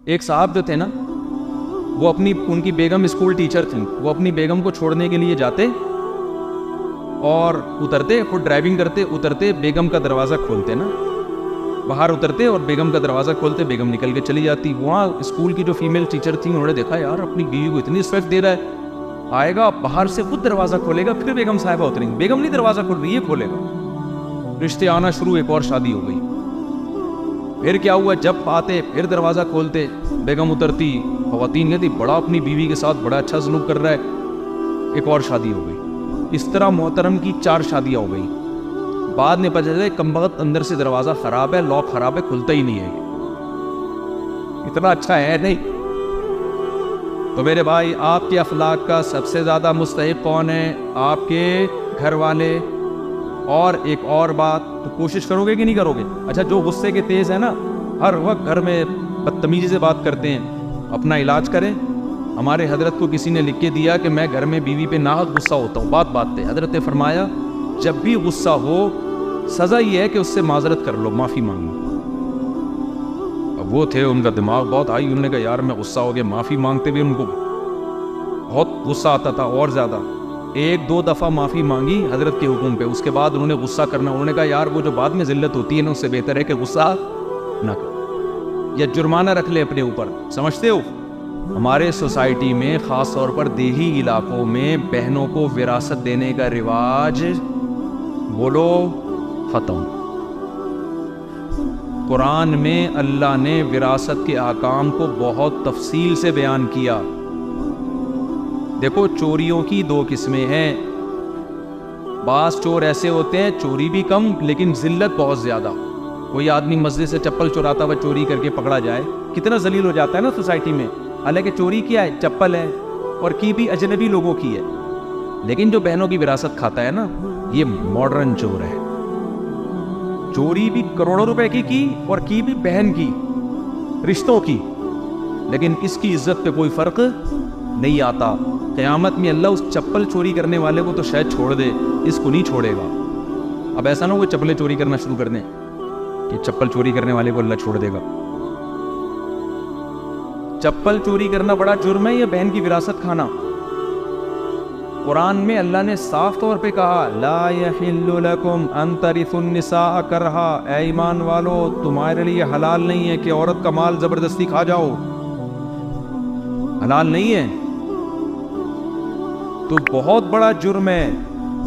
ایک صاحب جو تھے نا, وہ ان کی بیگم اسکول ٹیچر تھیں, وہ اپنی بیگم کو چھوڑنے کے لیے جاتے اور اترتے, خود ڈرائیونگ کرتے, اترتے, بیگم کا دروازہ کھولتے نا, باہر اترتے اور بیگم کا دروازہ کھولتے, بیگم نکل کے چلی جاتی. وہاں اسکول کی جو فیمیل ٹیچر تھیں انہوں نے دیکھا یار اپنی بیوی کو اتنی رسپیکٹ دے رہا ہے, آئے گا باہر سے خود دروازہ کھولے گا, پھر بیگم صاحبہ اتریں گی, بیگم نہیں دروازہ کھول رہی, یہ کھولے گا. رشتے آنا شروع, ایک اور شادی ہو گئی. پھر کیا ہوا, جب آتے پھر دروازہ کھولتے, بیگم اترتی, خواتین کہتی بڑا اپنی بیوی کے ساتھ بڑا اچھا سلوک کر رہا ہے, ایک اور شادی ہو گئی. اس طرح محترم کی 4 شادیاں ہو گئی. بعد میں پتہ چلا کم وقت اندر سے دروازہ خراب ہے, لاک خراب ہے, کھلتا ہی نہیں ہے, اتنا اچھا ہے نہیں. تو میرے بھائی آپ کے اخلاق کا سب سے زیادہ مستحق کون ہے؟ آپ کے گھر والے. اور ایک اور بات, تو کوشش کرو گے کہ نہیں کرو گے؟ اچھا جو غصے کے تیز ہیں نا, ہر وقت گھر میں بدتمیزی سے بات کرتے ہیں, اپنا علاج کریں. ہمارے حضرت کو کسی نے لکھ کے دیا کہ میں گھر میں بیوی پہ ناحق غصہ ہوتا ہوں, بات پہ. حضرت نے فرمایا جب بھی غصہ ہو سزا یہ ہے کہ اس سے معذرت کر لو, معافی مانگو. اب وہ تھے, ان کا دماغ بہت ہائی, انہوں نے کہا یار میں غصہ ہو گیا, معافی مانگتے بھی ان کو بہت غصہ آتا تھا اور زیادہ. 1-2 دفعہ معافی مانگی حضرت کے حکم پہ, اس کے بعد انہوں نے غصہ کرنا, انہوں نے کہا یار وہ جو بعد میں ذلت ہوتی ہے نا, اس سے بہتر ہے کہ غصہ نہ کرو یا جرمانہ رکھ لے اپنے اوپر. سمجھتے ہو ہمارے سوسائٹی میں خاص طور پر دیہی علاقوں میں بہنوں کو وراثت دینے کا رواج بولو ختم. قرآن میں اللہ نے وراثت کے احکام کو بہت تفصیل سے بیان کیا. دیکھو چوریوں کی 2 قسمیں ہیں. بعض چور ایسے ہوتے ہیں چوری بھی کم لیکن ذلت بہت زیادہ. کوئی آدمی مسجد سے چپل چوراتا ہوا چوری کر کے پکڑا جائے, کتنا ذلیل ہو جاتا ہے نا سوسائٹی میں. حالانکہ چوری کیا ہے, چپل ہے, اور کی بھی اجنبی لوگوں کی ہے. لیکن جو بہنوں کی وراثت کھاتا ہے نا, یہ ماڈرن چور ہے. چوری بھی کروڑوں روپے کی اور کی بھی بہن کی, رشتوں کی, لیکن اس کی عزت پہ کوئی فرق نہیں آتا. قیامت میں اللہ اس چپل چوری کرنے والے کو تو شاید چھوڑ دے, اس کو نہیں چھوڑے گا. اب ایسا نہ ہو کہ چپلیں چوری کرنا شروع کر دیں کہ چپل چوری کرنے والے کو اللہ چھوڑ دے گا. چپل چوری کرنا بڑا جرم ہے یا بہن کی وراثت کھانا؟ قرآن میں اللہ نے صاف طور پہ کہا لا یحل لکم ان ترثوا النساء کرہا, اے ایمان والو تمہارے لیے حلال نہیں ہے کہ عورت کا مال زبردستی کھا جاؤ, حلال نہیں ہے. تو بہت بڑا جرم ہے.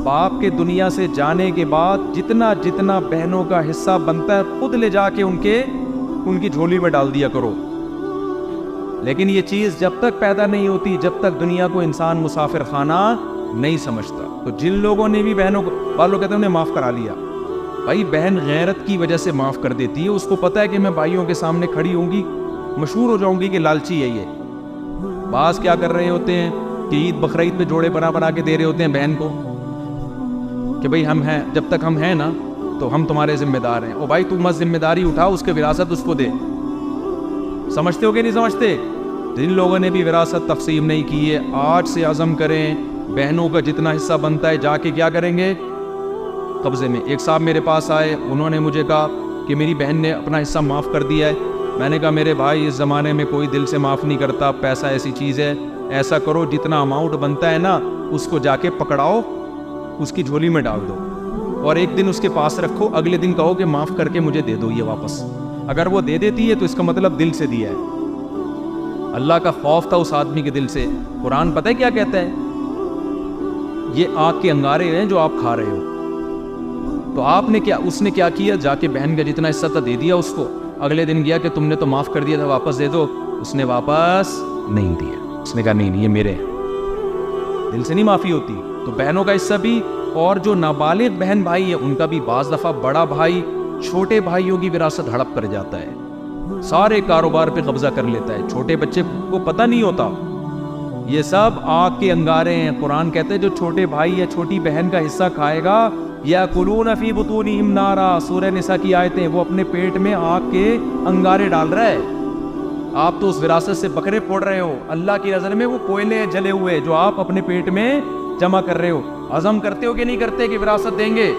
باپ کے دنیا سے جانے کے بعد جتنا جتنا بہنوں کا حصہ بنتا ہے خود لے جا کے ان کی جھولی میں ڈال دیا کرو. لیکن یہ چیز جب تک پیدا نہیں ہوتی, جب تک دنیا کو انسان مسافر خانہ نہیں سمجھتا. تو جن لوگوں نے بھی بہنوں کو, بعض لوگ کہتے ہیں انہیں معاف کرا لیا. بھائی بہن غیرت کی وجہ سے معاف کر دیتی ہے, اس کو پتہ ہے کہ میں بھائیوں کے سامنے کھڑی ہوں گی, مشہور ہو جاؤں گی کہ لالچی ہے یہ. بعض کیا کر رہے ہوتے ہیں کہ عید بقرعید پہ جوڑے بنا کے دے رہے ہوتے ہیں بہن کو کہ بھئی ہم ہیں, جب تک ہم ہیں نا تو ہم تمہارے ذمہ دار ہیں. او بھائی تم مت ذمہ داری اٹھا, اس کے وراثت اس کو دے. سمجھتے ہو کہ نہیں سمجھتے؟ جن لوگوں نے بھی وراثت تقسیم نہیں کی ہے, آج سے عزم کریں بہنوں کا جتنا حصہ بنتا ہے جا کے کیا کریں گے, قبضے میں. ایک صاحب میرے پاس آئے, انہوں نے مجھے کہا کہ میری بہن نے اپنا حصہ معاف کر دیا ہے. میں نے کہا میرے بھائی اس زمانے میں کوئی دل سے معاف نہیں کرتا, پیسہ ایسی چیز ہے, ایسا کرو جتنا اماؤنٹ بنتا ہے نا اس کو جا کے پکڑاؤ, اس کی جھولی میں ڈال دو, اور ایک دن اس کے پاس رکھو, اگلے دن کہو کہ معاف کر کے مجھے دے دو یہ واپس. اگر وہ دے دیتی ہے تو اس کا مطلب دل سے دیا ہے. اللہ کا خوف تھا اس آدمی کے دل سے. قرآن پتہ ہے کیا کہتا ہے, یہ آگ کے انگارے ہیں جو آپ کھا رہے ہو. تو آپ نے کیا, اس نے کیا کیا, جا کے بہن کا جتنا حصہ تھا دے دیا اس کو. اگلے دن گیا کہ تم نے تو معاف کر دیا تھا, واپس دے دو. اس نے واپس نہیں دیا. اس نے کہا نہیں یہ میرے ہیں. دل سے نہیں معافی ہوتی. تو بہنوں کا حصہ بھی, اور جو نابالغ بہن بھائی ہے ان کا بھی بعض دفعہ بڑا بھائی چھوٹے بھائیوں کی وراثت ہڑپ کر جاتا ہے, سارے کاروبار پہ قبضہ کر لیتا ہے. چھوٹے بچے کو پتہ نہیں ہوتا. یہ سب آگ کے انگارے ہیں. قرآن کہتے ہیں جو چھوٹے بھائی یا چھوٹی بہن کا حصہ کھائے گا یاکلون فی بطونہم نارا, سورہ نساء کی آیتیں, وہ اپنے پیٹ میں آگ کے انگارے ڈال رہا ہے. آپ تو اس وراثت سے بکرے پھوڑ رہے ہو. اللہ کی نظر میں وہ کوئلے جلے ہوئے جو آپ اپنے پیٹ میں جمع کر رہے ہو. عزم کرتے ہو کہ نہیں کرتے کہ وراثت دیں گے؟